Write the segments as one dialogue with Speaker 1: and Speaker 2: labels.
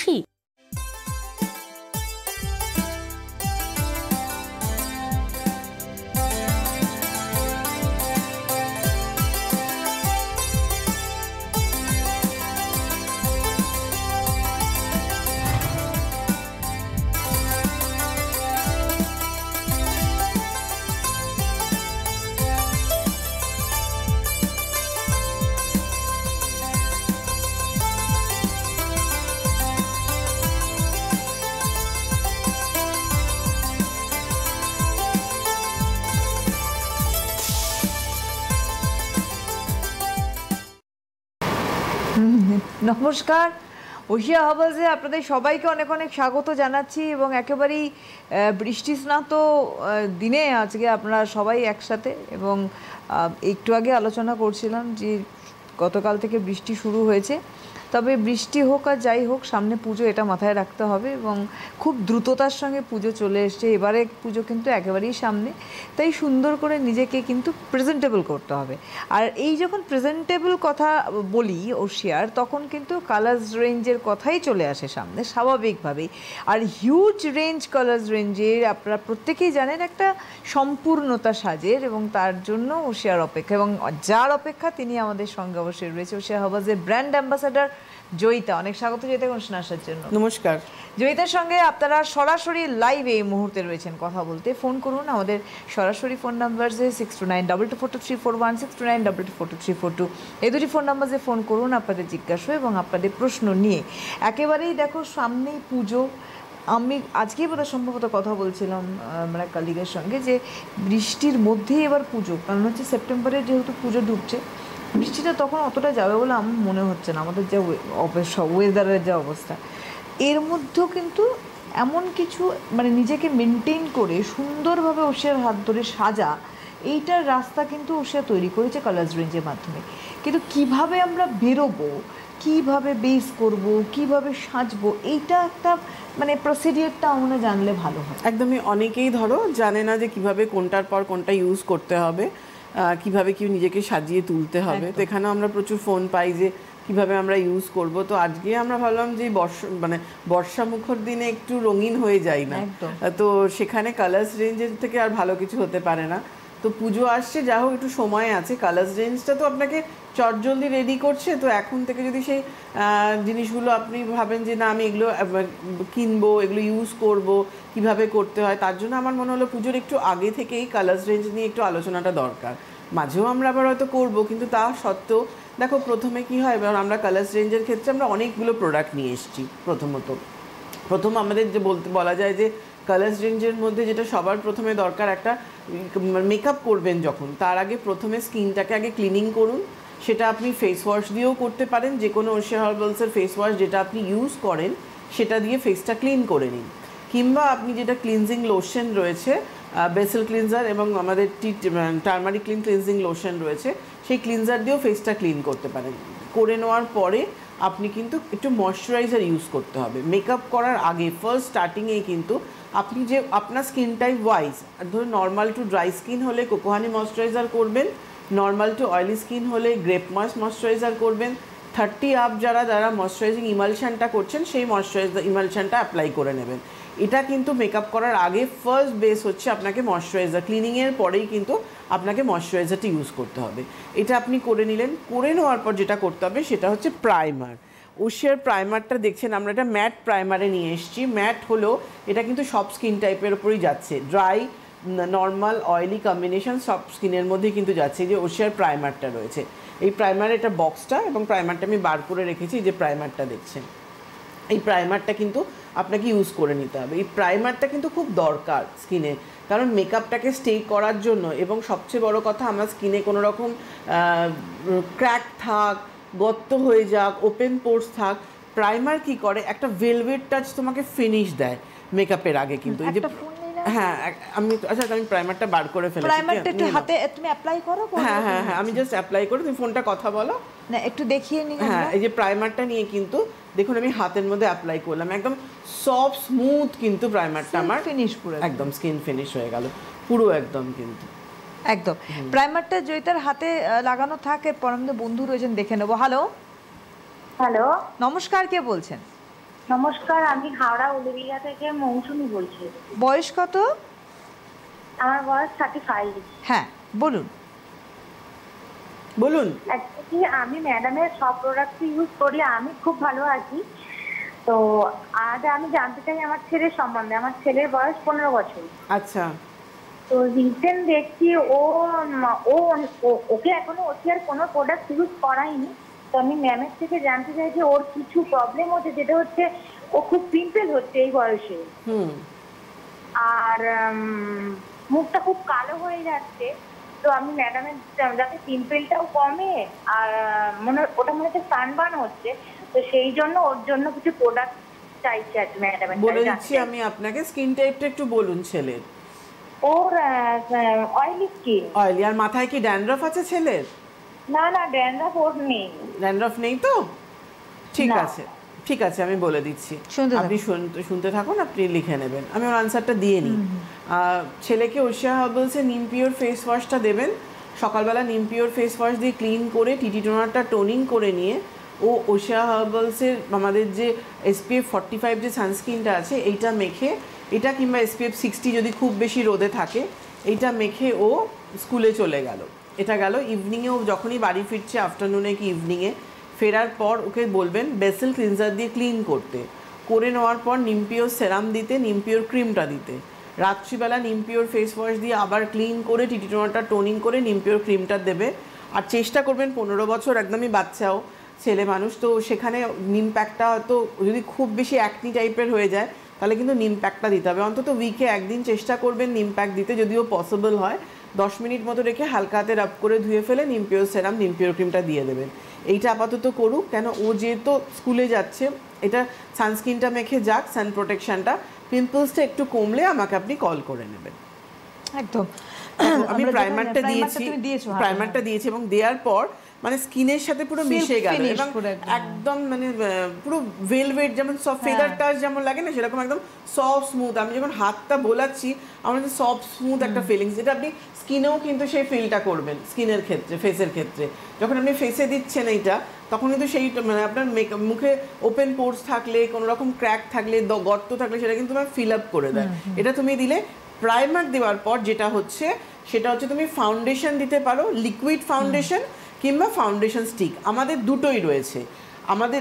Speaker 1: খুশি?
Speaker 2: নমস্কার, ওশিয়া হার্বালসে আপনাদের সবাইকে অনেক অনেক স্বাগত জানাচ্ছি এবং একেবারেই বৃষ্টিস্নাত দিনে আজকে আপনারা সবাই একসাথে। এবং একটু আগে আলোচনা করছিলাম যে গতকাল থেকে বৃষ্টি শুরু হয়েছে, তবে বৃষ্টি হোক আর যাই হোক সামনে পুজো, এটা মাথায় রাখতে হবে এবং খুব দ্রুততার সঙ্গে পুজো চলে এসছে। এবারে পুজো কিন্তু একেবারেই সামনে, তাই সুন্দর করে নিজেকে কিন্তু প্রেজেন্টেবল করতে হবে। আর এই যখন প্রেজেন্টেবল কথা বলি ওশিয়ার, তখন কিন্তু কালার্স রেঞ্জের কথাই চলে আসে সামনে স্বাভাবিকভাবেই। আর হিউজ রেঞ্জ কালার্স রেঞ্জের আপনারা প্রত্যেকেই জানেন একটা সম্পূর্ণতা সাজের, এবং তার জন্য ওশিয়ার অপেক্ষা, এবং যার অপেক্ষা তিনি আমাদের সঙ্গে অবশ্যই রয়েছে ওশিয়া হার্বালসের ব্র্যান্ড অ্যাম্বাসাডার জয়িতা। অনেক স্বাগত জয়িতা অনুষ্ঠানে আসার জন্য।
Speaker 3: নমস্কার।
Speaker 2: জয়িতার সঙ্গে আপনারা সরাসরি লাইভে এই মুহূর্তে রয়েছেন কথা বলতে। ফোন করুন, আমাদের সরাসরি ফোন নাম্বার 6292242341, 6292242342, এই দুটি ফোন নাম্বারে ফোন করুন আপনাদের জিজ্ঞাসা এবং আপনাদের প্রশ্ন নিয়ে। একেবারেই দেখো সামনেই পুজো। আমি আজকেই বোধহয় সম্ভবত কথা বলছিলাম মানে কালিগের সঙ্গে যে বৃষ্টির মধ্যেই এবার পুজো, কারণ হচ্ছে সেপ্টেম্বরে যেহেতু পুজো ঢুকছে, বৃষ্টিটা তখন অতটা যাবে বলে আমার মনে হচ্ছে না, আমাদের যে ওয়েদারের যে অবস্থা। এর মধ্যেও কিন্তু এমন কিছু মানে নিজেকে মেনটেন করে সুন্দরভাবে ওশিয়ার হাত ধরে সাজা, এইটার রাস্তা কিন্তু ওশিয়া তৈরি করেছে কালার্স রেঞ্জের মাধ্যমে। কিন্তু কিভাবে আমরা বেরোবো, কিভাবে বেস করব, কিভাবে সাজবো, এইটা একটা মানে প্রসিডিওরটা আমরা জানলে ভালো হয়।
Speaker 3: একদমই, অনেকেই ধরো জানে না যে কিভাবে কোনটার পর কোনটা ইউজ করতে হবে, কিভাবে কি নিজেকে সাজিয়ে তুলতে হবে। তো এখানে আমরা প্রচুর ফোন পাই যে কিভাবে আমরা ইউজ করব। তো আজকে আমরা ভাবলাম যে বর্ষা মুখর দিনে একটু রঙিন হয়ে যাই না, তো সেখানে কালার্স রেঞ্জের থেকে আর ভালো কিছু হতে পারে না। তো পুজো আসছে, যা হোক একটু সময় আছে। কালার্স রেঞ্জটা তো আপনাকে চটজলদি রেডি করছে, তো এখন থেকে যদি সেই জিনিসগুলো আপনি ভাবেন যে না আমি এগুলো কিনবো, এগুলো ইউজ করব, কিভাবে করতে হয়, তার জন্য আমার মনে হলো পুজোর একটু আগে থেকেই কালার্স রেঞ্জ নিয়ে একটু আলোচনাটা দরকার। মাঝেও আমরা আবার হয়তো করবো, কিন্তু তা সত্ত্বেও দেখো প্রথমে কি হয়, এবার আমরা কালার্স রেঞ্জের ক্ষেত্রে আমরা অনেকগুলো প্রোডাক্ট নিয়ে এসেছি। প্রথম আমাদের যে বলা যায় যে কালার্স রেঞ্জের মধ্যে যেটা সবার প্রথমে দরকার, একটা মেকআপ করবেন যখন, তার আগে প্রথমে স্কিনটাকে আগে ক্লিনিং করুন। সেটা আপনি ফেস ওয়াশ দিয়েও করতে পারেন, যে কোনো ওশিয়া হার্বালসের ফেস ওয়াশ যেটা আপনি ইউজ করেন সেটা দিয়ে ফেসটা ক্লিন করে নিন। কিংবা আপনি যেটা ক্লিনজিং লোশন রয়েছে, বেসেল ক্লিনজার এবং আমাদের টার্মারিক ক্লিনজিং লোশন রয়েছে, সেই ক্লিনজার দিয়েও ফেসটা ক্লিন করতে পারেন। করে নেওয়ার পরে আপনি কিন্তু একটু ময়শ্চারাইজার ইউজ করতে হবে মেকআপ করার আগে। ফার্স্ট স্টার্টিংয়েই কিন্তু আপনি যে আপনার স্কিন টাইপ ওয়াইজ, ধরুন নর্মাল টু ড্রাই স্কিন হলে কোকোহানি ময়শ্চারাইজার করবেন, নর্মাল টু অয়েলি স্কিন হলে গ্রেপ ময়শ্চারাইজার করবেন, 30 আপ যারা ময়শ্চারাইজিং ইমালশনটা করছেন সেই ইমালশনটা অ্যাপ্লাই করে নেবেন। এটা কিন্তু মেকআপ করার আগে ফার্স্ট বেস হচ্ছে আপনাকে ময়শ্চারাইজার। ক্লিনিংয়ের পরেই কিন্তু আপনাকে ময়শ্চারাইজারটা ইউজ করতে হবে। এটা আপনি করে নিলেন। করে নেওয়ার পর যেটা করতে হবে সেটা হচ্ছে প্রাইমার। ওশিয়ার প্রাইমারটা দেখছেন আমরা এটা ম্যাট প্রাইমারে নিয়ে এসেছি। ম্যাট হলো এটা কিন্তু সব স্কিন টাইপের ওপরই যাচ্ছে, ড্রাই, নর্মাল, অয়েলি কম্বিনেশন সব স্কিনের মধ্যেই কিন্তু যাচ্ছে। যে ওশিয়ার প্রাইমারটা রয়েছে, এই প্রাইমার এটা বক্সটা, এবং প্রাইমারটা আমি বার করে রেখেছি। যে প্রাইমারটা দেখছেন, এই প্রাইমারটা কিন্তু আপনাকে ইউজ করে নিতে হবে। এই প্রাইমারটা কিন্তু খুব দরকার স্কিনে, কারণ মেকআপটাকে স্টে করার জন্য। এবং সবচেয়ে বড় কথা, আমার স্কিনে কোনো রকম ক্র্যাক থাক, গর্ত হয়ে যাক, ওপেন পোর্স থাক, প্রাইমার কি করে একটা ভেলভেট টাচ তোমাকে ফিনিশ দেয় মেকআপের আগে। কিন্তু এই যে হ্যাঁ আমি প্রাইমারটা বার করে ফেলেছি,
Speaker 2: প্রাইমারটা একটু হাতে তুমি অ্যাপ্লাই করো।
Speaker 3: হ্যাঁ হ্যাঁ হ্যাঁ, আমি জাস্ট অ্যাপ্লাই করে, তুমি ফোনটা কথা বলো
Speaker 2: না, একটু দেখিয়ে নিই।
Speaker 3: হ্যাঁ, এই যে প্রাইমারটা নিয়ে কিন্তু দেখুন আমি হাতের মধ্যে অ্যাপ্লাই করলাম, একদম সফট স্মুথ কিন্তু প্রাইমারটা আমার
Speaker 2: ফিনিশ পুরো একদম
Speaker 3: স্কিন ফিনিশ হয়ে গেল পুরো একদম। কিন্তু
Speaker 2: একদম প্রাইমারটা জয়িতার হাতে লাগানো থাকে। পরমদে বন্ধু রয়েছেন, দেখে নেবো। হ্যালো
Speaker 4: হ্যালো,
Speaker 2: নমস্কার, কে বলছেন?
Speaker 1: নমস্কার, আমি হাওড়া উলুবেড়িয়া থেকে মৌসুমি বলছি।
Speaker 2: বয়স কত?
Speaker 1: আমার বয়স 35।
Speaker 2: হ্যাঁ বলুন।
Speaker 3: বলুন।
Speaker 1: অ্যাকচুয়ালি আমি ম্যাডামের সব প্রোডাক্ট ইউজ করি, আমি খুব ভালো আছি। তো আজ আমি জানতে চাই আমার ছেলের সম্বন্ধে। আমার ছেলের বয়স 15 বছর।
Speaker 3: আচ্ছা।
Speaker 1: তো রিসেন্ট দেখছি ও ওকে এখনো আর কোনো প্রোডাক্ট ইউজ করাইনি। তো আমি ম্যামের থেকে জানতে চাই যে ওর কিছু প্রবলেম হচ্ছে, যেটা হচ্ছে ও খুব পিম্পল হচ্ছে এই বয়সে। আর মুখটা খুব কালো হয়ে যাচ্ছে। তো আমি ম্যাডামের যাতে পিম্পলটাও কমে, আর ওটা মনে হচ্ছে সানবার্ন হচ্ছে, তো সেই জন্য ওর জন্য কিছু প্রোডাক্ট চাইছি আর ম্যাডামের।
Speaker 3: বলে দিচ্ছি আমি আপনাকে, স্কিন টাইপটা একটু বলুন ছেলের।
Speaker 1: ওর অয়েলি স্কিন।
Speaker 3: অয়েলি। আর মাথায় কি ড্যান্ড্রফ আছে ছেলের?
Speaker 1: না না, ড্যান্ড্রফ ওর নেই।
Speaker 3: ড্যান্ড্রফ নেই তো? ঠিক আছে, ঠিক আছে, আমি বলে দিচ্ছি, আপনি শুনতে থাকুন, আপনি লিখে নেবেন, আমি ওর আনসারটা দিয়ে নিই। ছেলেকে ওশিয়া হার্বালসের নিম পিওর ফেস ওয়াশটা দেবেন। সকালবেলা নিম পিওর ফেস ওয়াশ দিয়ে ক্লিন করে টিটি টোনারটা টোনিং করে নিয়ে ও ওশিয়া হার্বালসের আমাদের যে SPF 45 যে সানস্ক্রিনটা আছে এইটা মেখে, এটা কিংবা SPF 60 যদি খুব বেশি রোদে থাকে, এইটা মেখে ও স্কুলে চলে গেল। এটা গেল ইভিনিংয়ে, ও যখনই বাড়ি ফিরছে আফটারনুনে কি ইভিনিংয়ে, ফেরার পর ওকে বলবেন বেসেল ক্লিনজার দিয়ে ক্লিন করে নেওয়ার পর নিমপিওর সেরাম দিতে, নিমপিওর ক্রিমটা দিতে। রাত্রিবেলা নিমপিওর ফেস ওয়াশ দিয়ে আবার ক্লিন করে টিটি টোনারটা টোনিং করে নিমপিওর ক্রিমটা দেবে। আর চেষ্টা করবেন, 15 বছর একদমই বাচ্চাও ছেলে মানুষ, তো সেখানে নিম প্যাকটা হয়তো যদি খুব বেশি অ্যাকনি টাইপের হয়ে যায় তাহলে কিন্তু নিম প্যাকটা দিতে হবে। অন্তত উইকে একদিন চেষ্টা করবেন নিম প্যাক দিতে, যদিও পসিবল হয় 10 মিনিট মতো রেখে হালকা হাতে রাব করে ধুয়ে ফেলে নিমপিওর সেরাম নিমপিওর ক্রিমটা দিয়ে দেবেন। এইটা আপাতত করুক, কেন ও যেহেতু স্কুলে যাচ্ছে, এটা সানস্ক্রিনটা মেখে যাক, সান প্রোটেকশনটা, পিম্পলসটা একটু কমলে আমাকে আপনি কল করে নেবেন।
Speaker 2: একদম।
Speaker 3: আমি প্রাইমারটা দিয়েছি এবং দেওয়ার পর মানে স্কিনের সাথে পুরো মিশে গেল এবং একদম মানে পুরো ভেলভেট, যেমন সফট ফেদার টাচ যেমন লাগে না, সেরকম একদম সফট স্মুথ। আমি যখন হাতটা বোলাচ্ছি আমার সফট স্মুথ একটা ফিলিংস, যেটা আপনি স্কিনেও কিন্তু সেই ফিলটা করবেন। স্কিনের ক্ষেত্রে, ফেসের ক্ষেত্রে যখন আপনি ফেসে দিচ্ছেন এইটা, তখন কিন্তু সেই মানে আপনার মুখে ওপেন পোর্স থাকলে, কোনো রকম ক্র্যাক থাকলে, গর্ত থাকলে সেটা কিন্তু তোমার ফিল আপ করে দেয়। এটা তুমি দিলে প্রাইমার দেওয়ার পর যেটা হচ্ছে সেটা হচ্ছে তুমি ফাউন্ডেশন দিতে পারো, লিকুইড ফাউন্ডেশন কিংবা ফাউন্ডেশন স্টিক, আমাদের দুটোই রয়েছে। আমাদের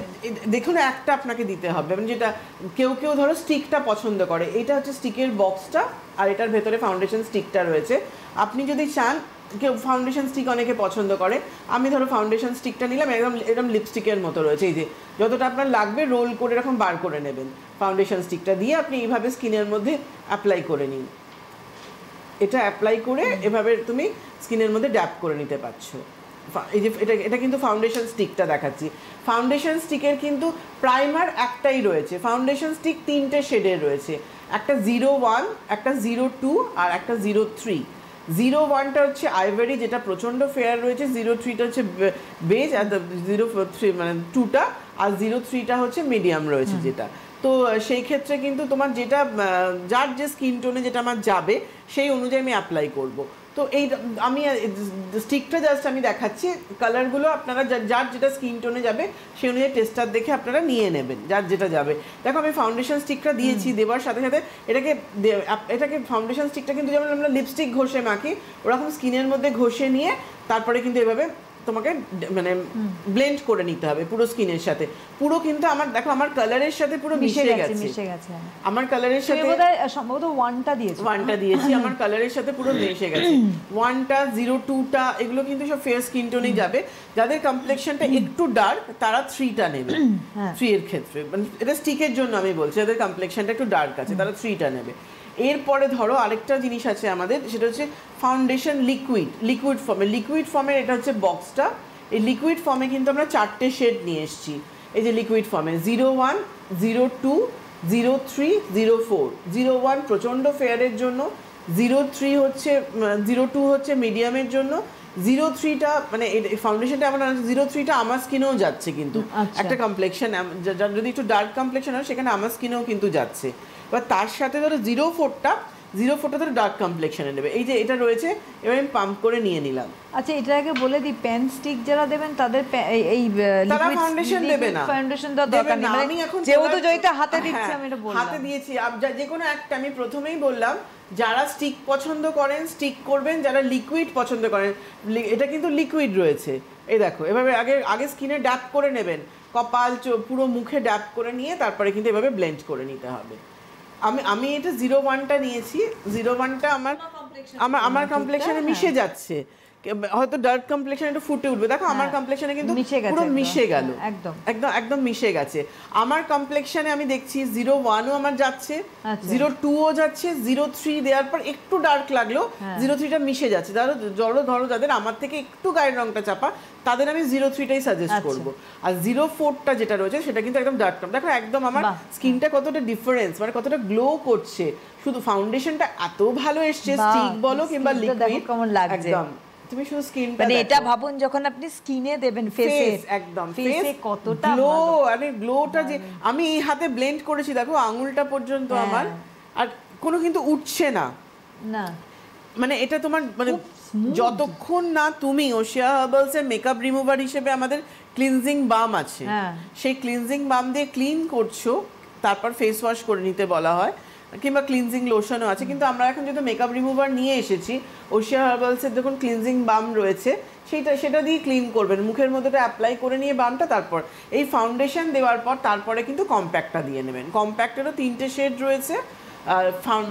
Speaker 3: দেখুন একটা আপনাকে দিতে হবে, মানে যেটা কেউ ধরো স্টিকটা পছন্দ করে, এটা হচ্ছে স্টিকের বক্সটা আর এটার ভেতরে ফাউন্ডেশন স্টিকটা রয়েছে। আপনি যদি চান, কেউ ফাউন্ডেশন স্টিক অনেকে পছন্দ করে, আমি ধরো ফাউন্ডেশন স্টিকটা নিলাম, এরকম লিপস্টিকের মতো রয়েছে, এই যে যতটা আপনার লাগবে রোল করে এরকম বার করে নেবেন। ফাউন্ডেশন স্টিকটা দিয়ে আপনি এইভাবে স্কিনের মধ্যে অ্যাপ্লাই করে নিন। এটা অ্যাপ্লাই করে এভাবে তুমি স্কিনের মধ্যে ড্যাপ করে নিতে পারছো। এই যে এটা কিন্তু ফাউন্ডেশন স্টিকটা দেখাচ্ছি। ফাউন্ডেশন স্টিকের কিন্তু প্রাইমার একটাই রয়েছে, ফাউন্ডেশন স্টিক 3টে শেডের রয়েছে, একটা 01, একটা 02 আর একটা 03। 01টা হচ্ছে আইভারি, যেটা প্রচণ্ড ফেয়ার রয়েছে, 03টা হচ্ছে বেজ, আর 03 মানে 2টা, আর 03টা হচ্ছে মিডিয়াম রয়েছে যেটা। তো সেই ক্ষেত্রে কিন্তু তোমার যেটা যার যে স্কিন টোনে যেটা আমার যাবে সেই অনুযায়ী আমি অ্যাপ্লাই করব। তো এই আমি স্টিকটা জাস্ট আমি দেখাচ্ছি, কালারগুলো আপনারা যার যেটা স্কিন টোনে যাবে সেই অনুযায়ী টেস্টার দেখে আপনারা নিয়ে নেবেন, যার যেটা যাবে। দেখো আমি ফাউন্ডেশন স্টিকটা দিয়েছি, দেওয়ার সাথে সাথে এটাকে ফাউন্ডেশন স্টিকটা কিন্তু যেমন আমরা লিপস্টিক ঘষে মাখি, ওরকম স্কিনের মধ্যে ঘষে নিয়ে তারপরে কিন্তু এভাবে তোমাকে মানে ব্লেন্ড করে নিতে হবে পুরো স্কিনের সাথে। পুরো কিন্তু আমার দেখো আমার কালারের সাথে পুরো মিশে গেছে। আমার কালারের সাথে
Speaker 2: সম্ভবত 1টা
Speaker 3: দিয়েছি, আমার কালারের সাথে পুরো মিশে গেছে। 1টা 02টা এগুলো কিন্তু সব ফেয়ার স্কিন টোনেই যাবে। যাদের কমপ্লেক্সনটা একটু ডার্ক তারা 3টা নেবে। 3 এর ক্ষেত্রে মানে এটা স্টিকের জন্য আমি বলছি, যাদের কমপ্লেক্সনটা একটু ডার্ক আছে তারা 3টা নেবে। এরপরে ধরো আরেকটা জিনিস আছে আমাদের, সেটা হচ্ছে ফাউন্ডেশন লিকুইড ফর্মের এটা হচ্ছে বক্সটা। এই লিকুইড ফর্মে কিন্তু আমরা 4টে শেড নিয়ে এসেছি। এই যে লিকুইড ফর্মে 01, 02, 03, 04। 01 প্রচণ্ড ফেয়ারের জন্য, 02 হচ্ছে মিডিয়ামের জন্য, 03টা মানে ফাউন্ডেশনটা এমন 03টা আমার স্কিনেও যাচ্ছে, কিন্তু একটা কমপ্লেক্সন যদি একটু ডার্ক কমপ্লেক্সন হয় সেখানে আমার স্কিনেও কিন্তু যাচ্ছে। এবার তার সাথে ধরো 04টা 04টা তো ডার্ক কমপ্লেক্সনে নেবে। এই যে এটা রয়েছে, এবার আমি পাম্প করে নিয়ে নিলাম।
Speaker 2: আচ্ছা, এটা আগে বলে দিই, পেন স্টিক যারা দেবেন তাদের এই
Speaker 3: তারা ফাউন্ডেশন দেবে না,
Speaker 2: ফাউন্ডেশন দেওয়ার দরকার নেই।
Speaker 3: আমি এখন
Speaker 2: যেহেতু জয়িতা হাতে দিচ্ছে আমি এটা বললাম,
Speaker 3: হাতে দিয়েছি। যে কোনো একটা আমি প্রথমেই বললাম, যারা স্টিক পছন্দ করেন স্টিক করবেন, যারা লিকুইড পছন্দ করেন, এটা কিন্তু লিকুইড রয়েছে। এই দেখো, এভাবে আগে স্কিনে ড্যাপ করে নেবেন, কপাল পুরো মুখে ড্যাপ করে নিয়ে তারপরে কিন্তু এভাবে ব্লেন্ড করে নিতে হবে। আমি এটা 01টা নিয়েছি। 01টা আমার কমপ্লেক্সনে মিশে যাচ্ছে, হয়তো ডার্ক কমপ্লেক্সন একটু ফুটে উঠবে। দেখো আমার কমপ্লেক্সনে কিন্তু পুরো মিশে গেল, একদম একদম একদম মিশে গেছে। আমার কমপ্লেক্সনে আমি দেখছি 01ও আমার যাচ্ছে, 02ও যাচ্ছে, 03 দেওয়ার পর একটু ডার্ক লাগলো, 03টা মিশে যাচ্ছে। ধরো যাদের আমার থেকে একটু গায়ের রংটা চাপা, তাদের আমি 03টাই সাজেস্ট করব। আর 04টা যেটা রয়েছে সেটা কিন্তু একদম ডার্ক টন। দেখো একদম আমার স্কিনটা কতটা ডিফারেন্স, মানে কতটা গ্লো করছে। শুধু ফাউন্ডেশনটা এত ভালো এসছে, স্টিক বলো কিংবা লিকুইড, একদম তুমি শুধু স্কিনটা
Speaker 2: মানে এটা ভাবুন যখন আপনি স্কিনে দেবেন, ফেসে
Speaker 3: একদম
Speaker 2: ফেসে কতটা
Speaker 3: গ্লো, আরে গ্লোটা যে আমি এই হাতে ব্লেন্ড করেছি, দেখো আঙুলটা পর্যন্ত আমার, আর কোনো কিন্তু উঠছে না,
Speaker 2: না
Speaker 3: মানে এটা তোমার মানে যতক্ষণ না তুমি ওশিয়া হার্বালস এর মেকআপ রিমুভার হিসেবে আমাদের ক্লিনজিং বাম আছে, সেই ক্লিনজিং বাম দিয়ে ক্লিন করছো, তারপর ফেস ওয়াশ করে নিতে বলা হয়, কিংবা ক্লিনজিং লোশনও আছে। কিন্তু আমরা এখন যেহেতু মেকআপ রিমুভার নিয়ে এসেছি, ওশিয়া হার্বালসের যখন ক্লিনজিং বাম রয়েছে সেটা দিয়ে ক্লিন করবেন, মুখের মধ্যে অ্যাপ্লাই করে নিয়ে বামটা, তারপর এই ফাউন্ডেশন দেওয়ার পর তারপরে কিন্তু কম্প্যাক্টটা দিয়ে নেবেন। কম্প্যাক্টেরও 3টে শেড রয়েছে,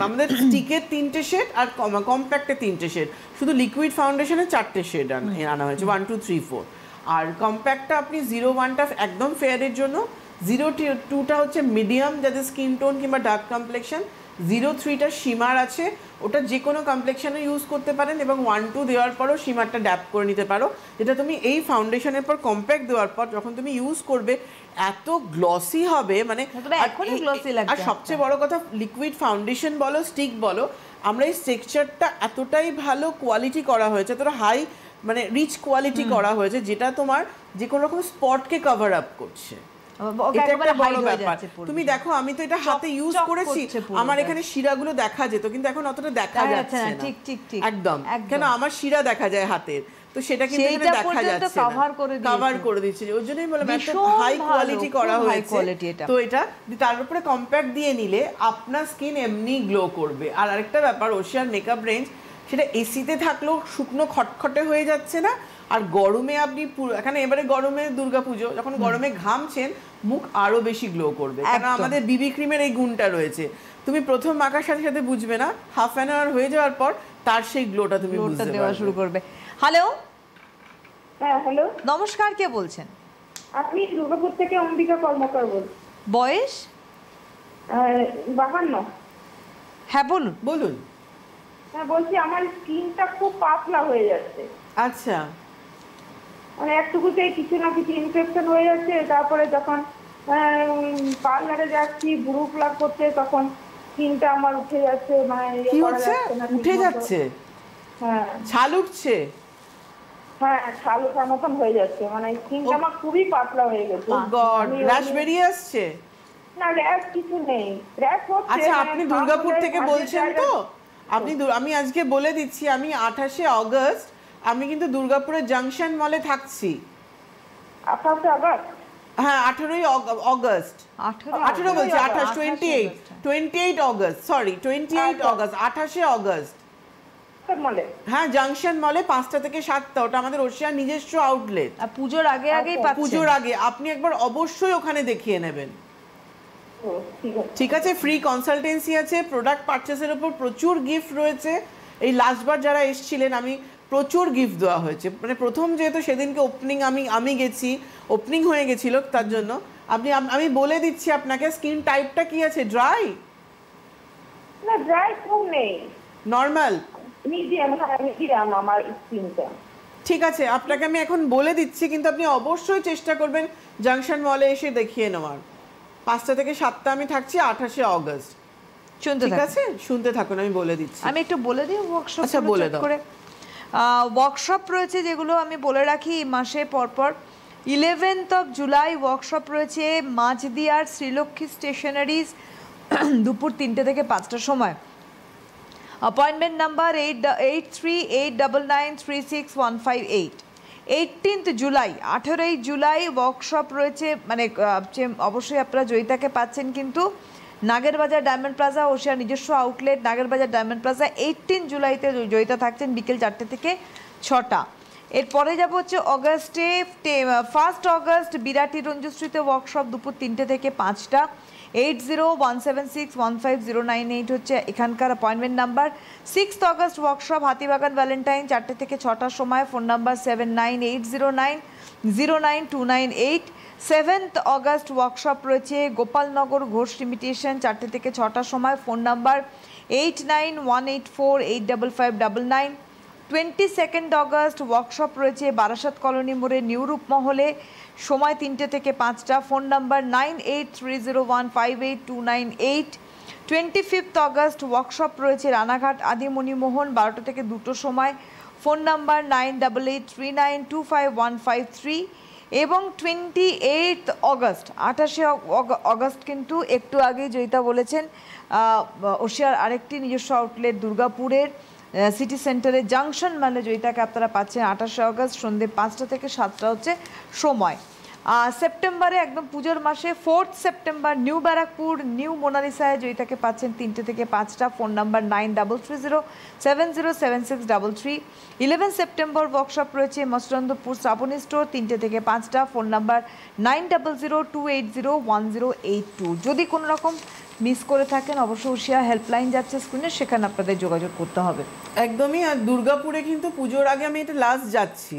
Speaker 3: আমাদের স্টিকের 3টে শেড আর কম্প্যাক্টের 3টে শেড, শুধু লিকুইড ফাউন্ডেশনে 4টে শেড আনা হয়েছে, 1 2 3 4। আর কম্প্যাক্টটা আপনি 01টা একদম ফেয়ারের জন্য, 02টা হচ্ছে মিডিয়াম যাদের স্কিন টোন কিংবা ডার্ক কমপ্লেক্সন, 03টা শিমার আছে, ওটা যে কোনো কমপ্লেক্সনে ইউজ করতে পারেন, এবং 1 2 দেওয়ার পরও শিমারটা ড্যাপ করে নিতে পারো, যেটা তুমি এই ফাউন্ডেশনের পর কম্প্যাক্ট দেওয়ার পর যখন তুমি ইউজ করবে এত গ্লসি হবে, মানে আর সবচেয়ে বড় কথা, লিকুইড ফাউন্ডেশন বলো স্টিক বলো, আমরা এই টেক্সচারটা এতটাই ভালো কোয়ালিটি করা হয়েছে, এতটা হাই মানে রিচ কোয়ালিটি করা হয়েছে, যেটা তোমার যে কোনো রকম স্পটকে কভার আপ করছে। তুমি দেখো আমি তো এটা হাতে ইউজ করেছি, আমার এখানে শিরাগুলো দেখা যেত, কিন্তু এখন অতটা দেখা যাচ্ছে না, একদম কেন আমার শিরা দেখা যায় হাতের, তো সেটা কিন্তু এখানে দেখা যাচ্ছে না, কভার করে দিচ্ছে। ওই জন্যই বললাম এত হাই কোয়ালিটি করা হয়েছে। তো এটা তার উপরে কম্প্যাক্ট দিয়ে নিলে আপনার স্কিন এমনি গ্লো করবে। আর আরেকটা ব্যাপার, ওশিয়ার মেকআপ রেঞ্জ সেটা এসিতে থাকলেও শুকনো খটখটে হয়ে যাচ্ছে না, আর গরমে আপনি এখানে এবারে গরমে দুর্গাপুজো, যখন গরমে ঘামছেন মুখ আরো বেশি গ্লো করবে, কারণ আমাদের বিবি ক্রিমের এই গুণটা রয়েছে। তুমি প্রথম মাখার সাথে সাথে বুঝবে না, হাফ অ্যান আওয়ার হয়ে যাওয়ার পর তার সেই গ্লোটা তুমি বুঝতে দেওয়া শুরু করবে।
Speaker 2: হ্যালো,
Speaker 1: হ্যাঁ হ্যালো,
Speaker 2: নমস্কার, কে বলছেন?
Speaker 1: আমি দুর্গাপুর থেকে অম্বিকা কর্মকার বলছি।
Speaker 2: বয়স?
Speaker 1: 52।
Speaker 2: হ্যাঁ বলুন
Speaker 3: বলুন।
Speaker 1: হ্যাঁ বলছি, আমার স্কিনটা খুব পাতলা হয়ে যাচ্ছে।
Speaker 3: আচ্ছা,
Speaker 1: মানে একটুকুতে কিছু না কিছু ইনফেকশন হয়ে যাচ্ছে, তারপরে যখন পার্লারে যাচ্ছি ব্রু প্লাগ করতে, তখন স্কিনটা আমার উঠে যাচ্ছে, মানে
Speaker 3: কি হচ্ছে? উঠে যাচ্ছে?
Speaker 1: হ্যাঁ,
Speaker 3: ছাল উঠছে?
Speaker 1: হ্যাঁ, ছাল ওঠার মতন হয়ে যাচ্ছে, মানে স্কিনটা আমার খুবই পাতলা হয়ে গেছে।
Speaker 3: ও গড, র্যাশ বেরিয়ে আসছে?
Speaker 1: না, র্যাশ কিছু নেই, র্যাশ হচ্ছে।
Speaker 3: আচ্ছা, আপনি দুর্গাপুর থেকে বলছেন তো? আমি আজকে বলে দিচ্ছি, আমি 28শে অগস্ট আমি কিন্তু দুর্গাপুরের জাংশন মলে থাকছি।
Speaker 1: 28শে আগস্ট?
Speaker 3: হ্যাঁ, 18ই অগস্ট, 18 বলছি, 28 অগস্ট, সরি 28 অগস্ট, 28শে অগস্ট। হ্যাঁ, জাংশন মলে 5টা থেকে 7টা, ওটা আমাদের ওশিয়ার নিজস্ব আউটলেট।
Speaker 2: পুজোর আগেই পাচ্ছেন।
Speaker 3: পুজোর আগে আপনি একবার অবশ্যই ওখানে দেখিয়ে নেবেন। ঠিক আছে, ফ্রি কনসালটেন্সি আছে, প্রোডাক্ট পারচেসের উপর প্রচুর গিফট রয়েছে। এই লাস্টবার যারা এসেছিলেন আমি প্রচুর গিফট দেওয়া হয়েছে, মানে প্রথম যেহেতু সেদিনকে ওপেনিং আমি গেছি, ওপেনিং হয়ে গেছিল, তার জন্য আমি বলে দিচ্ছি আপনাকে, স্কিন টাইপটা কি আছে? ড্রাই
Speaker 1: না, ড্রাই খুব নেই,
Speaker 3: নরমাল
Speaker 1: মিডিয়াম, মিডিয়াম আমার স্কিনটা।
Speaker 3: ঠিক আছে, আপনাকে আমি এখন বলে দিচ্ছি, কিন্তু আপনি অবশ্যই চেষ্টা করবেন জাংশন মলে এসে দেখিয়ে নেওয়ার। 5টা থেকে 7টা আমি থাকছি, 28শে অগস্ট। ঠিক আছে, শুনতে থাকুন, আমি বলে দিচ্ছি।
Speaker 2: আমি একটু বলে দিই ওয়ার্কশপ।
Speaker 3: আচ্ছা, বলে দাও।
Speaker 2: ওয়ার্কশপ রয়েছে যেগুলো আমি বলে রাখি মাসে পরপর। 11th জুলাই ওয়ার্কশপ রয়েছে মাঝদিয়ার শ্রীলক্ষ্মী স্টেশনারিজ, দুপুর 3টে থেকে 5টার সময়। Appointment number 8389936158। 18th জুলাই, 18ই জুলাই ওয়ার্কশপ রয়েছে, মানে অবশ্যই আপনারা জয়িতাকে পাচ্ছেন কিন্তু নাগেরবাজার ডায়মন্ড প্লাজা, ওশিয়ার নিজস্ব আউটলেট নাগেরবাজার ডায়মন্ড প্লাজা। 18 জুলাইতে জয়িতা থাকছেন বিকেল 4টে থেকে 6টা। এরপরে যাব হচ্ছে অগস্টে, 1 অগস্ট বিরাটি রঞ্জুশ্রীতে ওয়ার্কশপ দুপুর 3টে থেকে 5টা। 8017615098 হচ্ছে এখানকার appointment number. 6 August workshop Hatibagan Valentine 4টে থেকে 6টার সময়, phone number 7980909298। 7th August workshop রয়েছে গোপালনগর ঘোষ লিমিটেশন 4টে থেকে 6টার সময়, phone number 8918485599। 22nd August workshop রয়েছে বারাসাত কলোনি মোড়ে নিউ রূপমহলে, সময় 3টে থেকে 5টা, phone number 9830158298। 25th August workshop রয়েছে রানাঘাট আদিমণিমোহন 12টা থেকে 2টোর সময়, ফোন নাম্বার 9883925153। এবং 28th অগস্ট, 28শে অগস্ট কিন্তু একটু আগেই জয়িতা বলেছেন ওশিয়ার আরেকটি নিজস্ব আউটলেট দুর্গাপুরের সিটি সেন্টারে জাংশন মানে জয়িতাকে আপনারা পাচ্ছেন 28শে অগস্ট সন্ধ্যে 5টা থেকে 7টা হচ্ছে সময়। সেপ্টেম্বরে একদম পুজোর মাসে 4th September new Barrackpore new মোনালিসায় জয়িতাকে পাচ্ছেন 3টে থেকে 5টা, ফোন নাম্বার 9330707633। 11 সেপ্টেম্বর ওয়ার্কশপ রয়েছে মসরন্দপুর শ্রাবণী স্টোর 3টে থেকে 5টা, ফোন নাম্বার 9002801082। যদি কোনো রকম মিস করে থাকেন অবশ্যই ওশিয়া হেল্পলাইন যাচ্ছে স্ক্রিনে, সেখানে আপনাদের যোগাযোগ করতে হবে।
Speaker 3: একদমই। আর দুর্গাপুরে কিন্তু পুজোর আগে আমি এটা লাস্ট যাচ্ছি,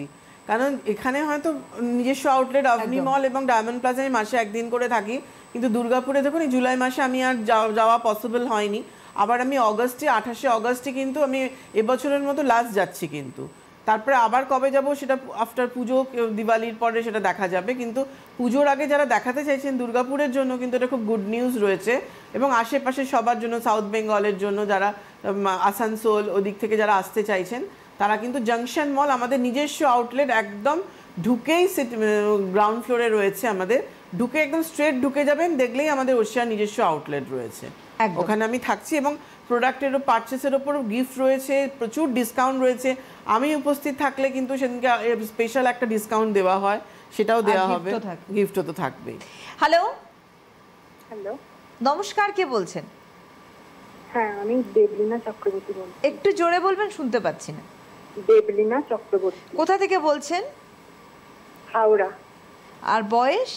Speaker 3: কারণ এখানে হয়তো নিজস্ব আউটলেট অভনি মল এবং ডায়মন্ড প্লাজায় মাসে একদিন করে থাকি, কিন্তু দুর্গাপুরে দেখুন এই জুলাই মাসে আমি আর যাওয়া পসিবল হয়নি। আবার আমি অগস্টে 28শে অগস্টে কিন্তু আমি এবছরের মতো লাস্ট যাচ্ছি, কিন্তু তারপরে আবার কবে যাব সেটা আফটার পুজো দিওয়ালির পরে সেটা দেখা যাবে। কিন্তু পুজোর আগে যারা দেখাতে চাইছেন দুর্গাপুরের জন্য কিন্তু এটা খুব গুড নিউজ রয়েছে, এবং আশেপাশে সবার জন্য, সাউথ বেঙ্গলের জন্য যারা আসানসোল ওদিক থেকে যারা আসতে চাইছেন তারা কিন্তু জাংশন মল আমাদের নিজস্ব আউটলেট একদম ঢুকেই গ্রাউন্ড ফ্লোরে রয়েছে আমাদের, ঢুকে একদম স্ট্রেট ঢুকে যাবেন, দেখলেই আমাদের ওশিয়ার নিজস্ব আউটলেট রয়েছে, ওখানে আমি থাকছি। এবং প্রোডাক্টের পারচেসের ওপর গিফট রয়েছে, প্রচুর ডিসকাউন্ট রয়েছে। আমি উপস্থিত থাকলে কিন্তু সেদিনকে স্পেশাল একটা ডিসকাউন্ট দেওয়া হয়, সেটাও দেওয়া হবে, গিফটও তো থাকবেই।
Speaker 2: হ্যালো
Speaker 4: হ্যালো,
Speaker 2: নমস্কার, কে বলছেন?
Speaker 4: হ্যাঁ আমি দেবলীনা চক্রবর্তী বলছি।
Speaker 2: একটু জোরে বলবেন, শুনতে পাচ্ছি না।
Speaker 4: দেবলীনা চক্রবর্তী।
Speaker 2: কোথা থেকে বলছেন?
Speaker 4: হাওড়া।
Speaker 2: আর বয়স?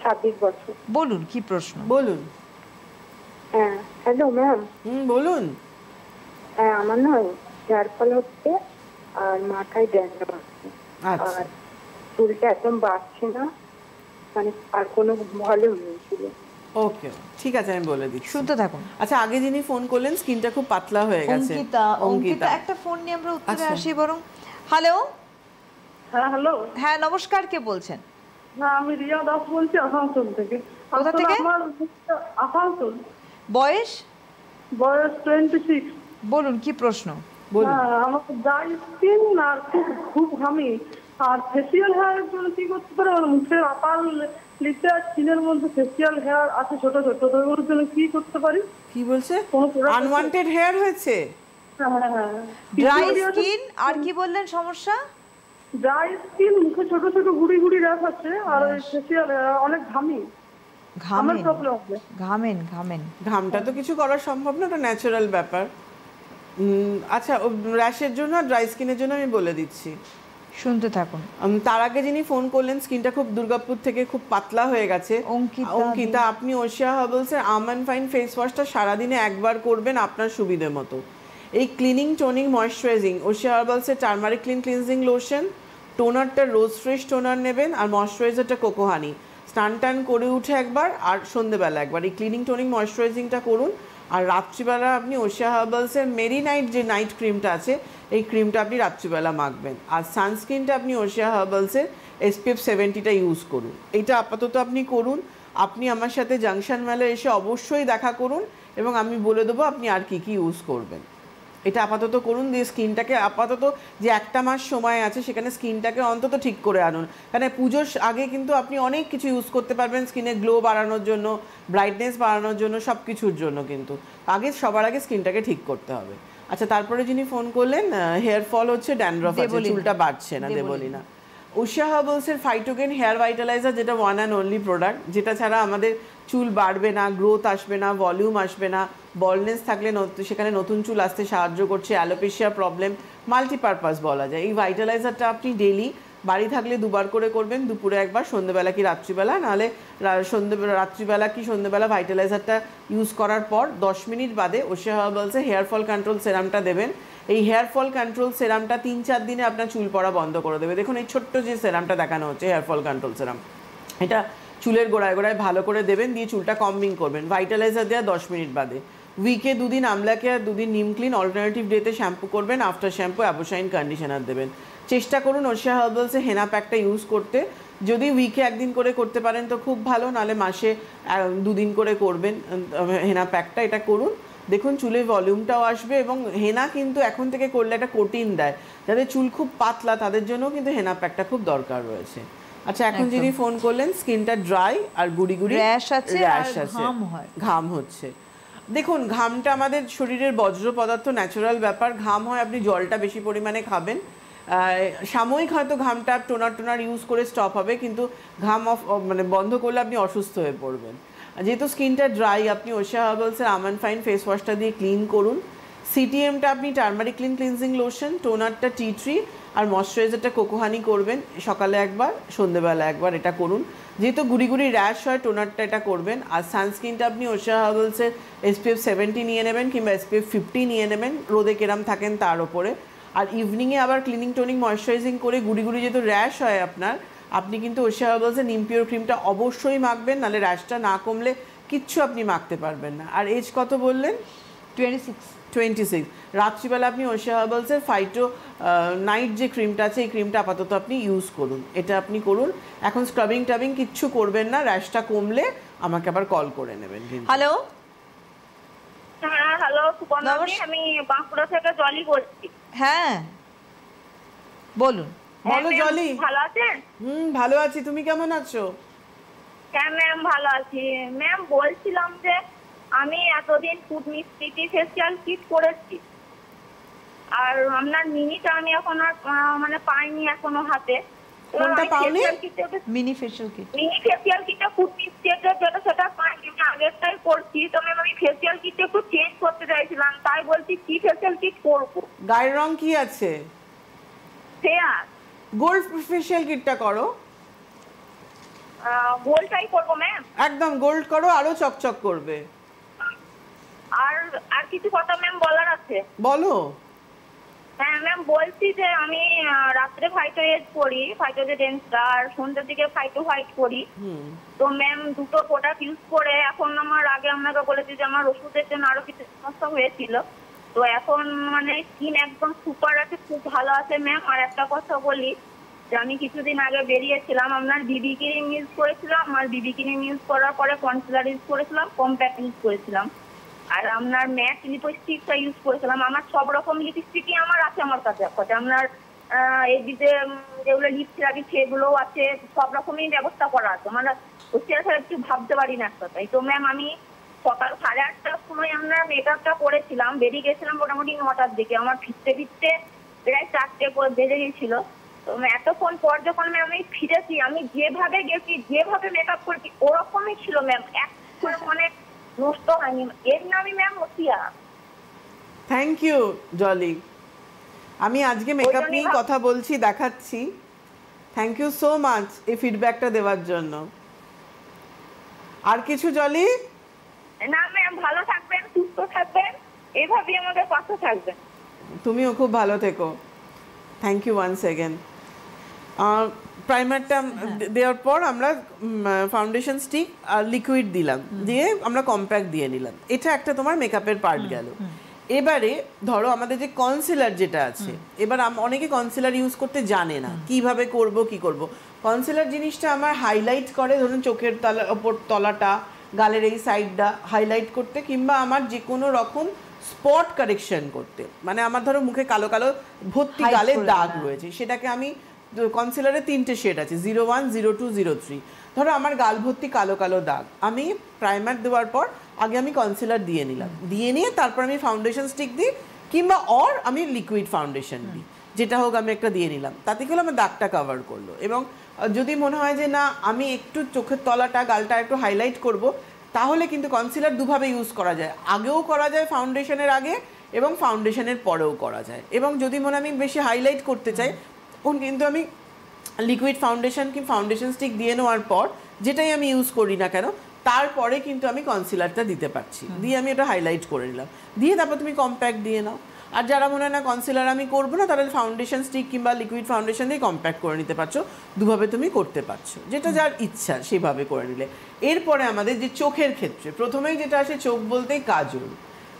Speaker 4: 26 বছর।
Speaker 2: বলুন কি প্রশ্ন।
Speaker 3: বলুন।
Speaker 4: হ্যাঁ হ্যালো ম্যাম।
Speaker 3: বলুন।
Speaker 4: হ্যাঁ আমার না হেয়ার ফল হচ্ছে আর মাথায় ড্যান্ড্রফ আছে, আর চুলটা একদম বাড়ছে না, মানে আর কোনো ভলিউম নেই চুলে।
Speaker 3: ওকে ঠিক আছে, আমি বলে দিচ্ছি,
Speaker 2: শুনতে থাকুন।
Speaker 3: আচ্ছা, আগে যিনি ফোন করলেন স্কিনটা খুব পাতলা হয়ে গেছে।
Speaker 2: অঙ্কিতা একটা ফোন নিয়ে আমরা উত্তরে আসি বরং। হ্যালো।
Speaker 5: হ্যাঁ হ্যালো।
Speaker 2: হ্যাঁ নমস্কার, কে বলছেন?
Speaker 5: হ্যাঁ আমি রিয়া দাস বলছি আসানসোল থেকে।
Speaker 2: কোথা থেকে?
Speaker 5: আমার আসানসোল।
Speaker 2: বয়স?
Speaker 5: বয়স 26।
Speaker 2: বলুন কি প্রশ্ন।
Speaker 5: হ্যাঁ আমার ড্রাই স্কিন আর খুব ঘামি, আর ফেসিয়াল হেয়ারের জন্য কি করতে পারে? মুখের আপাল লিপে আর চিনের মধ্যে ফেসিয়াল হেয়ার আছে ছোট ছোট, তো ওগুলোর জন্য কি করতে পারি?
Speaker 3: কি বলছে? আনওয়ান্টেড হেয়ার হয়েছে?
Speaker 5: হ্যাঁ হ্যাঁ।
Speaker 2: ড্রাই স্কিন আর কি বললেন সমস্যা?
Speaker 5: ড্রাই স্কিন, মুখে ছোট ছোট গুড়ি গুড়ি র্যাশ আছে, আর ফেসিয়াল অনেক ঘামি।
Speaker 2: ঘামেন।
Speaker 3: ঘামটা তো কিছু করা সম্ভব না, এটা ন্যাচারাল ব্যাপার। আচ্ছা, র্যাশের জন্য আর ড্রাই স্কিনের জন্য আমি বলে দিচ্ছি,
Speaker 2: শুনতে থাকুন।
Speaker 3: তার আগে যিনি ফোন করলেন স্কিনটা খুব দুর্গাপুর থেকে খুব পাতলা হয়ে গেছে, অঙ্কিতা, আপনি ওশিয়া হার্বালসের আমন্ড ফাইন ফেস ওয়াশটা সারাদিনে একবার করবেন আপনার সুবিধে মতো। এই ক্লিনিং টোনিং ময়শ্চারাইজিং ওশিয়া হার্বালসের টার্মারিক ক্লিনজিং লোশন, টোনারটা রোজ ফ্রেশ টোনার নেবেন, আর ময়শ্চারাইজারটা কোকো হানি। স্নান টান করে উঠে একবার, আর সন্ধ্যেবেলা একবার এই ক্লিনিং টোনিং ময়শ্চারাইজিংটা করুন। আর রাত্রিবেলা আপনি ওশিয়া হার্বালসের মেরি নাইট যে নাইট ক্রিমটা আছে, এই ক্রিমটা আপনি রাত্রিবেলা মাখবেন। আর সানস্ক্রিনটা আপনি ওশিয়া হার্বালসের SPF 70টা ইউজ করুন। এটা আপাতত আপনি করুন। আপনি আমার সাথে জাংশন মেলে এসে অবশ্যই দেখা করুন, এবং আমি বলে দেবো আপনি আর কি কি ইউজ করবেন। এটা আপাতত করুন, দিয়ে স্কিনটাকে আপাতত যে একটা মাস সময় আছে সেখানে স্কিনটাকে অন্তত ঠিক করে আনুন। কারণ পুজোর আগে কিন্তু আপনি অনেক কিছু ইউজ করতে পারবেন স্কিনে গ্লো বাড়ানোর জন্য, ব্রাইটনেস বাড়ানোর জন্য, সব কিছুর জন্য, কিন্তু সবার আগে স্কিনটাকে ঠিক করতে হবে। আচ্ছা, তারপরে যিনি ফোন করলেন, হেয়ার ফল হচ্ছে, ড্যান্ড্রফ আছে, চুলটা বাড়ছে না, দেবলীনা। উষা হার্বালসের ফাইটোগেন হেয়ার ভাইটালাইজার, যেটা ওয়ান অ্যান্ড অনলি প্রোডাক্ট, যেটা ছাড়া আমাদের চুল বাড়বে না, গ্রোথ আসবে না, ভলিউম আসবে না, বলনেস থাকলে সেখানে নতুন চুল আসতে সাহায্য করছে, অ্যালোপেশিয়া প্রবলেম, মাল্টিপারপাস বলা যায়। এই ভাইটালাইজারটা আপনি ডেলি বাড়ি থাকলে 2 বার করে করবেন, দুপুরে একবার, সন্ধ্যেবেলা কি রাত্রিবেলা, নাহলে রাত্রিবেলা কি সন্ধ্যেবেলা ভাইটালাইজারটা ইউজ করার পর 10 মিনিট বাদে উষা হার্বালসে হেয়ার ফল কন্ট্রোল সেরামটা দেবেন। এই হেয়ার ফল কন্ট্রোল সেরামটা 3-4 দিনে আপনার চুল পড়া বন্ধ করে দেবে। দেখুন এই ছোট্ট যে সেরামটা দেখানো হচ্ছে, হেয়ার ফল কন্ট্রোল সেরাম, এটা চুলের গোড়ায় গোড়ায় ভালো করে দেবেন, দিয়ে চুলটা কম্বিং করবেন। ভাইটালাইজার দেওয়া 10 মিনিট বাদে। উইকে 2 দিন আমলা কেয়ার, 2 দিন নিম ক্লিন, অল্টারনেটিভ ডেতে শ্যাম্পু করবেন, আফটার শ্যাম্পু অ্যাবোসাইন কন্ডিশনার দেবেন। চেষ্টা করুন উষা হার্বালসে হেনা প্যাকটা ইউজ করতে। যদি উইকে 1 দিন করে করতে পারেন তো খুব ভালো, নাহলে মাসে 2 দিন করে করবেন হেনা প্যাকটা, এটা করুন। দেখুন চুলের ভলিউমটাও আসবে, এবং হেনা কিন্তু এখন থেকে করলে একটা কোটিন দেয়, যাদের চুল খুব পাতলা তাদের জন্য কিন্তু হেনা প্যাকটা খুব দরকার রয়েছে। আচ্ছা, এখন যিনি ফোন করলেন, স্কিনটা ড্রাই আর গুড়ি গুড়ি
Speaker 2: র্যাশ আছে,
Speaker 3: ঘাম হচ্ছে। দেখুন ঘামটা আমাদের শরীরের বজ্র পদার্থ, ন্যাচারাল ব্যাপার, ঘাম হয়, আপনি জলটা বেশি পরিমাণে খাবেন। সাময়িক হয়তো ঘামটা টোনার ইউজ করে স্টপ হবে, কিন্তু ঘাম বন্ধ করলে আপনি অসুস্থ হয়ে পড়বেন। যেহেতু স্কিনটা ড্রাই, আপনি উষা হার্বালসের আমন্ড ফাইন ফেস ওয়াশটা দিয়ে ক্লিন করুন। সিটিএমটা আপনি টার্মারিক ক্লিনজিং লোশন, টোনারটা টি ট্রি, আর ময়শ্চারাইজারটা কোকোহানি করবেন, সকালে একবার, সন্ধ্যেবেলা একবার, এটা করুন। যেহেতু গুড়ি গুড়ি র্যাশ হয়, টোনারটা এটা করবেন। আর সানস্ক্রিনটা আপনি উষা হার্বালসের SPF 70 নিয়ে নেবেন, কিংবা SPF 50 নিয়ে নেবেন, রোদে কেরাম থাকেন তার ওপরে। আর ইভিনিংয়ে আবার ক্লিনিং টোনিং ময়শ্চারাইজিং করে, গুড়ি গুড়ি যেহেতু র্যাশ হয় আপনার, আপনি কিন্তু উষা হার্বালসের নিম পিওর ক্রিমটা অবশ্যই মাখবেন, নাহলে র্যাশটা না কমলে কিচ্ছু আপনি মাখতে পারবেন না। আর এজ কত বললেন? 26। রাত্রিবেলা আপনি উষা হার্বালসের ফাইটো নাইট যে ক্রিমটা আছে, এই ক্রিমটা আপাতত আপনি ইউজ করুন, এটা আপনি করুন। এখন স্ক্রাবিং টাবিং কিচ্ছু করবেন না, র্যাশটা কমলে আমাকে আবার কল করে নেবেন।
Speaker 2: হ্যালো,
Speaker 1: হ্যাঁ, হ্যালো সুপর্ণাদি, আমি বাঁকুড়া থেকে জলি বলছি।
Speaker 2: হ্যাঁ বলুন।
Speaker 3: বলো জলি।
Speaker 1: ভালো আছেন?
Speaker 3: ভালো আছি, তুমি কেমন আছো?
Speaker 1: হ্যাঁ ম্যাম, ভালো আছি। ম্যাম বলছিলাম যে আমি এতদিন ফুড মিস্ট্রিটি ফেসিয়াল কিট করেছি, আর আপনার মিনিটা আমি এখন আর মানে পাইনি এখনো হাতে।
Speaker 3: কোনটা পাওনি?
Speaker 2: Mini facial kit.
Speaker 1: Mini facial কিটটা ফুড মিস্ট্রিটের যেটা, সেটা পাইনি, আমি আগেরটাই করছি। তো ম্যাম আমি ফেসিয়াল কিটটা একটু চেঞ্জ করতে চাইছিলাম, তাই বলছি কি ফেসিয়াল কিট করব।
Speaker 3: গায়ের রং কি আছে?
Speaker 1: ফেয়ার।
Speaker 3: গোল্ড ফেসিয়াল কিটটা করো।
Speaker 1: গোল্ডটাই করবো ম্যাম।
Speaker 3: একদম গোল্ড করো, আরো চকচক করবে।
Speaker 1: আর কিছু কথা ম্যাম বলার আছে।
Speaker 3: বলো।
Speaker 1: হ্যাঁ ম্যাম, বলছি যে আমি রাত্রে ফাইটো এজ করি, ফাইটো যে ডেন্সটা, আর সন্ধ্যের দিকে ফাইটো হোয়াইট করি। তো ম্যাম দুটো প্রোডাক্ট ইউজ করে এখন আমার, আগে আপনাকে বলেছি যে আমার ওষুধের জন্য আরো কিছু সমস্যা হয়েছিল, তো এখন মানে স্কিন একদম সুপার আছে, খুব ভালো আছে ম্যাম। আর একটা কথা বলি যে আমি কিছুদিন আগে বেরিয়েছিলাম, আপনার বিবি ক্রিম ইউজ করেছিলাম, আমার বিবি ক্রিম ইউজ করার পরে কনসিলার ইউজ করেছিলাম, কম্প্যাক্ট ইউজ করেছিলাম, আর আপনার ম্যাট লিপস্টিকটা ইউজ করেছিলাম। আমার সব রকম লিপস্টিকই আমার আছে আমার কাছে। আপনার এই যেগুলো লিপ থেরাপি সেগুলোও আছে, সব রকমই ব্যবস্থা করা আছে। মানে সেটা একটু ভাবতে পারি না একটা। তো ম্যাম আমি সকাল 8:30টার সময় আপনার মেকআপটা করেছিলাম, বেরিয়ে গেছিলাম মোটামুটি 9টার দিকে। আমার ফিরতে প্রায় 4টে বেজে গেছিল। তো এতক্ষণ পর যখন ম্যাম আমি ফিরেছি, আমি যেভাবে গেছি, যেভাবে মেকআপ করেছি ওরকমই ছিল ম্যাম, এক মানে নষ্ট হয়নি। এর নামই ma'am Motia.
Speaker 3: Thank you Jolly. আমি আজকে মেকআপ নিয়ে কথা বলছি, দেখাচ্ছি। থ্যাংক ইউ সো মাচ এই ফিডব্যাকটা দেওয়ার জন্য। আর কিছু জলি?
Speaker 1: না ম্যাম, ভালো থাকবেন, সুস্থ থাকবেন, এভাবেই আমাদের পাশে থাকবেন।
Speaker 3: তুমিও খুব ভালো থেকো। Thank you once again. প্রাইমারটা দেওয়ার পর আমরা ফাউন্ডেশন স্টিক আর লিকুইড দিলাম, দিয়ে আমরা কম্প্যাক্ট দিয়ে নিলাম। এটা একটা তোমার মেকআপের পার্ট গেল। এবারে ধরো আমাদের যে কনসিলার যেটা আছে, এবার অনেকে কনসিলার ইউজ করতে জানে না, কিভাবে করব কি করব। কনসিলার জিনিসটা আমার হাইলাইট করে, ধরুন চোখের ওপর তলাটা, গালের এই সাইডটা হাইলাইট করতে, কিংবা আমার যে কোনো রকম স্পট কারেকশন করতে, মানে আমার ধরো মুখে কালো কালো ভর্তি
Speaker 2: Hide
Speaker 3: গালের
Speaker 2: করে
Speaker 3: দাগ
Speaker 2: দেওয়া।
Speaker 3: রয়েছে, সেটাকে আমি কনসিলারে 3টে শেড আছে, 01, 02, 03। ধরো আমার গাল ভর্তি কালো কালো দাগ, আমি প্রাইমার দেওয়ার পর আগে আমি কনসিলার দিয়ে নিলাম, দিয়ে নিয়ে তারপর আমি ফাউন্ডেশন স্টিক দিই, কিংবা আমি লিকুইড ফাউন্ডেশন দিই, যেটা হোক আমি একটা দিয়ে নিলাম, তাতে কি হলো আমার দাগটা কভার করলো। এবং যদি মনে হয় যে না আমি একটু চোখের তলাটা গালটা একটু হাইলাইট করব, তাহলে কিন্তু কনসিলার দুভাবে ইউজ করা যায়, আগেও করা যায় ফাউন্ডেশনের আগে এবং ফাউন্ডেশনের পরেও করা যায়। এবং যদি মনে আমি বেশি হাইলাইট করতে চাই, তখন কিন্তু আমি লিকুইড ফাউন্ডেশন কি ফাউন্ডেশন স্টিক দিয়ে নেওয়ার পর, যেটাই আমি ইউজ করি না কেন, তারপরে কিন্তু আমি কনসিলারটা দিতে পারছি, দিয়ে আমি এটা হাইলাইট করে নিলাম, দিয়ে তারপর তুমি কম্প্যাক্ট দিয়ে নাও। আর যারা মনে হয় না কনসিলার আমি করবো না, তাহলে ফাউন্ডেশন স্টিক কিংবা লিকুইড ফাউন্ডেশন দিয়ে কম্প্যাক্ট করে নিতে পারছো, দুভাবে তুমি করতে পারছো, যেটা যার ইচ্ছা সেভাবে করে নিলে। এরপরে আমাদের যে চোখের ক্ষেত্রে প্রথমেই যেটা আসে চোখ বলতেই কাজল,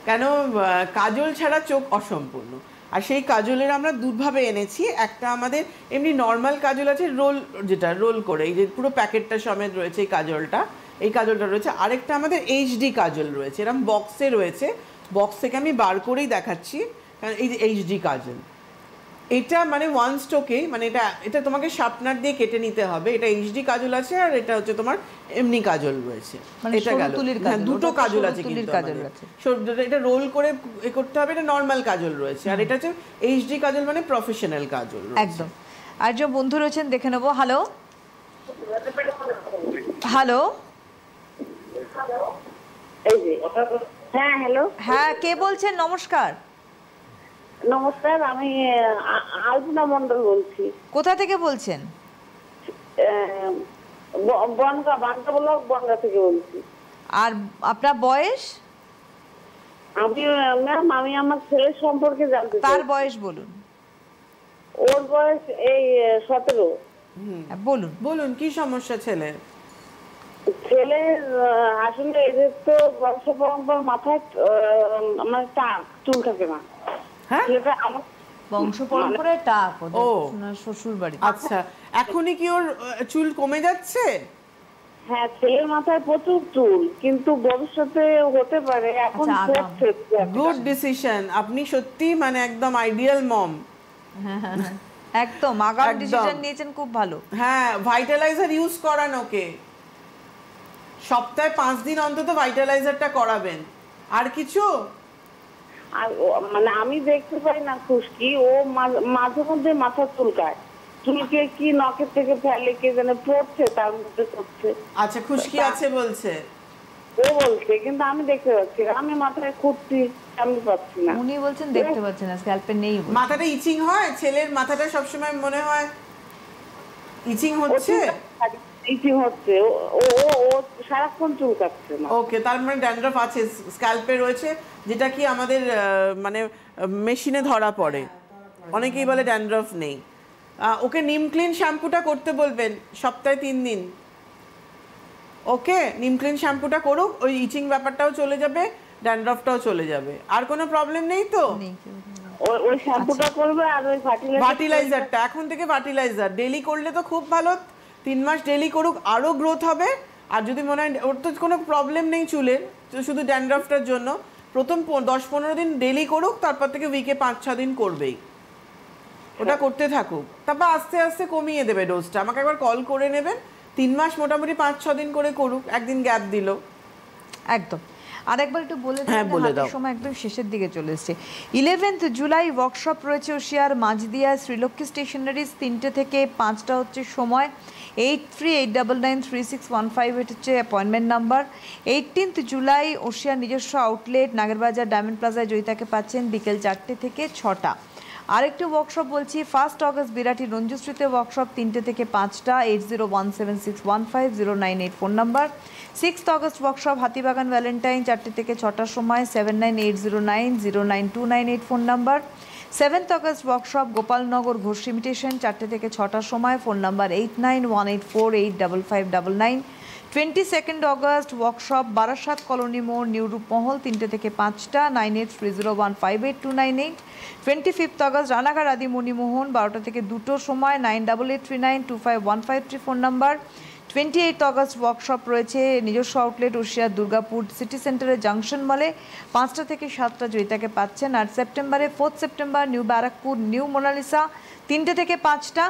Speaker 3: কেন কাজল ছাড়া চোখ অসম্পূর্ণ। আর সেই কাজলের আমরা দুভাবে এনেছি, একটা আমাদের এমনি নর্মাল কাজল আছে, রোল, যেটা রোল করে এই যে পুরো প্যাকেটটা সমেত রয়েছে এই কাজলটা রয়েছে, আরেকটা আমাদের এইচডি কাজল রয়েছে, এরকম বক্সে রয়েছে, বক্স থেকে আমি বার করেই দেখাচ্ছি, কারণ এই যে এইচডি কাজল, এটা মানে ওয়ান স্ট্রোকে, মানে এটা তোমাকে শার্পনার দিয়ে কেটে নিতে হবে, এটা এইচডি কাজল আছে, আর এটা হচ্ছে তোমার এমনি কাজল রয়েছে,
Speaker 2: মানে
Speaker 3: এটা
Speaker 2: সরু
Speaker 3: গেল।
Speaker 2: তুলির
Speaker 3: হ্যাঁ,
Speaker 2: কাজল,
Speaker 3: দুটো
Speaker 2: ওটা তো
Speaker 3: কাজল
Speaker 2: সরু
Speaker 3: আছে
Speaker 2: তুলির
Speaker 3: কিন্তু
Speaker 2: কাজল
Speaker 3: আমাদের।
Speaker 2: আছে।
Speaker 3: এটা রোল করে করতে হবে, এটা নর্মাল কাজল রয়েছে, আর এটা হচ্ছে এইচডি কাজল মানে প্রফেশনাল কাজল রয়েছে।
Speaker 2: একদম। আর যে বন্ধু রয়েছেন দেখে নেবো। হ্যালো হ্যালো,
Speaker 4: হ্যাঁ হ্যালো,
Speaker 2: হ্যাঁ কে বলছেন? নমস্কার।
Speaker 4: নমস্কার, আমি আলপনা মন্ডল বলছি।
Speaker 2: কোথা থেকে বলছেন?
Speaker 4: বনগা ব্লক, বনগা থেকে বলছি।
Speaker 2: আর আপনার বয়স?
Speaker 4: আমি আমার ছেলের সম্পর্কে জানতে চাই।
Speaker 2: তার বয়স বলুন।
Speaker 4: ওর বয়স এই 17।
Speaker 2: হ্যাঁ, বলুন
Speaker 3: বলুন কি সমস্যা ছেলের?
Speaker 4: ছেলের আসলে এদের তো বংশ পরম্পরা মাথায় আমার টাক চুল থাকে না।
Speaker 3: হ্যাঁ,
Speaker 4: ছেলেটা আমার
Speaker 2: বংশ পরম্পরায় টাক
Speaker 3: ও।
Speaker 2: ওদের শ্বশুর বাড়ি।
Speaker 3: আচ্ছা, এখনই কি ওর চুল কমে যাচ্ছে?
Speaker 4: হ্যাঁ, ছেলের মাথায় প্রচুর চুল, কিন্তু ভবিষ্যতে হতে পারে, এখন
Speaker 2: আচ্ছা, আগাম।
Speaker 4: পড়ছে।
Speaker 3: গুড ডিসিশন, আপনি সত্যি মানে একদম আইডিয়াল মম।
Speaker 2: একদম আগাম
Speaker 3: একদম।
Speaker 2: ডিসিশন নিয়েছেন, খুব ভালো।
Speaker 3: হ্যাঁ, ভাইটালাইজার ইউজ করান ওকে, সপ্তাহে 5 দিন অন্তত ভাইটালাইজারটা করাবেন। আর কিছু?
Speaker 4: আর মানে আমি দেখতে পাই না খুশকি, ও মাঝে মধ্যে মাথা চুলকায়, চুলকে কি নখের থেকে ফেলে কে জানে, পড়ছে তার মধ্যে করছে।
Speaker 3: আচ্ছা, খুশকি আছে বলছে?
Speaker 4: ও বলছে, কিন্তু আমি দেখতে পাচ্ছি না, আমি মাথায় খুঁজছি, আমি পাচ্ছি না।
Speaker 2: উনি বলছেন দেখতে পাচ্ছেন না, স্ক্যাল্পে নেই বলছেন।
Speaker 3: মাথাটা ইচিং হয়? ছেলের মাথাটা সবসময় মনে হয় ইচিং হচ্ছে?
Speaker 4: ইচিং হচ্ছে, ও সারাক্ষণ চুলকাচ্ছে না।
Speaker 3: ওকে, তার মানে ড্যান্ড্রফ আছে, স্ক্যাল্পে রয়েছে, যেটা কি আমাদের মানে মেশিনে ধরা পড়ে। অনেকেই বলে ড্যান্ড্রফ নেই। ওকে নিম ক্লিন শ্যাম্পুটা করতে বলবেন সপ্তাহে 3 দিন। ওকে, নিম ক্লিন শ্যাম্পুটা করুক, ওই ইচিং ব্যাপারটাও চলে যাবে, ড্যান্ড্রফটাও চলে যাবে। আর কোনো প্রবলেম নেই তো?
Speaker 2: নেই।
Speaker 4: ওই শ্যাম্পুটা করবে, আর ওই
Speaker 3: ফার্টিলাইজারটা এখন থেকে ফার্টিলাইজার ডেলি করলে তো খুব ভালো, 3 মাস ডেলি করুক, আরও গ্রোথ হবে। আর যদি মনে হয় ওর তো কোনো প্রবলেম নেই চুলের, শুধু ড্যান্ড্রফটার জন্য, প্রথম 10-15 দিন ডেলি করুক, তারপর থেকে উইকে 5-6 দিন করবেই, ওটা করতে থাকুক, তারপর আস্তে আস্তে কমিয়ে দেবে ডোজটা। আমাকে একবার কল করে নেবেন, 3 মাস মোটামুটি 5-6 দিন করে করুক, একদিন গ্যাপ দিল।
Speaker 2: একদম। আরেকবার একটু বলে
Speaker 3: হ্যাঁ,
Speaker 2: দিন,
Speaker 3: বলে দাও।
Speaker 2: হাতের সময় একদম শেষের দিকে চলে এসেছে। 11 জুলাই ওয়ার্কশপ রয়েছে ওশিয়ার মাঝদিয়া শ্রীলক্ষ্মী স্টেশনারিজ, 3টে থেকে 5টা হচ্ছে সময়। 8389936158 এটা হচ্ছে অ্যাপয়েন্টমেন্ট নাম্বার। 18 জুলাই ওশিয়ার নিজস্ব আউটলেট নাগেরবাজার ডায়মন্ড প্লাজায় জয়িতাকে পাচ্ছেন বিকেল 4টে থেকে 6টা। আরেকটি ওয়ার্কশপ বলছি, 1 আগস্ট বিরাটি রঞ্জুশ্রীতে ওয়ার্কশপ, 3টে থেকে 5টা। 8017615098 phone number. 6 August workshop Hatibagan Valentine, 4টে থেকে 6টার সময়। 7980909298 phone number. 7 August workshop Gopalnagar Ghosh imitation, 4টে থেকে 6টার সময়। Phone number 8918485599। 22 August workshop Barasat colony মোড় নিউ রূপমহল, 3টে থেকে 5টা। 9830158298। 25 আগস্ট রানাঘাট আদি মণিমোহন, 12টা থেকে 2টোর সময়। 9883925153 ফোন নাম্বার। 28 অগস্ট ওয়ার্কশপ রয়েছে নিজস্ব আউটলেট উশিয়ার দুর্গাপুর সিটি সেন্টারের জাংশন মলে 5টা থেকে 7টা জয়িতাকে পাচ্ছেন। আর সেপ্টেম্বরে 4 September new Barrackpore new Monalisa 3টে থেকে 5টা।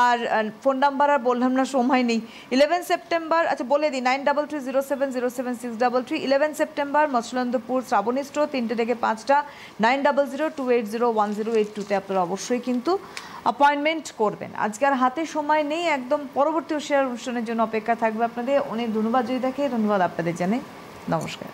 Speaker 2: আর ফোন নাম্বার আর বললাম না, সময় নেই। 11 সেপ্টেম্বর, আচ্ছা বলে দিই, 9330707633। 11 সেপ্টেম্বর মৎস্যনন্দপুর শ্রাবণী স্টোর 3টে থেকে 5টা। 9002801082-তে আপনারা অবশ্যই কিন্তু অ্যাপয়েন্টমেন্ট করবেন। আজকে আর হাতে সময় নেই, একদম পরবর্তী শেয়ার অনুষ্ঠানের জন্য অপেক্ষা থাকবে আপনাদের। অনেক ধন্যবাদ জয়িতাকে, ধন্যবাদ আপনাদের জানাই, নমস্কার।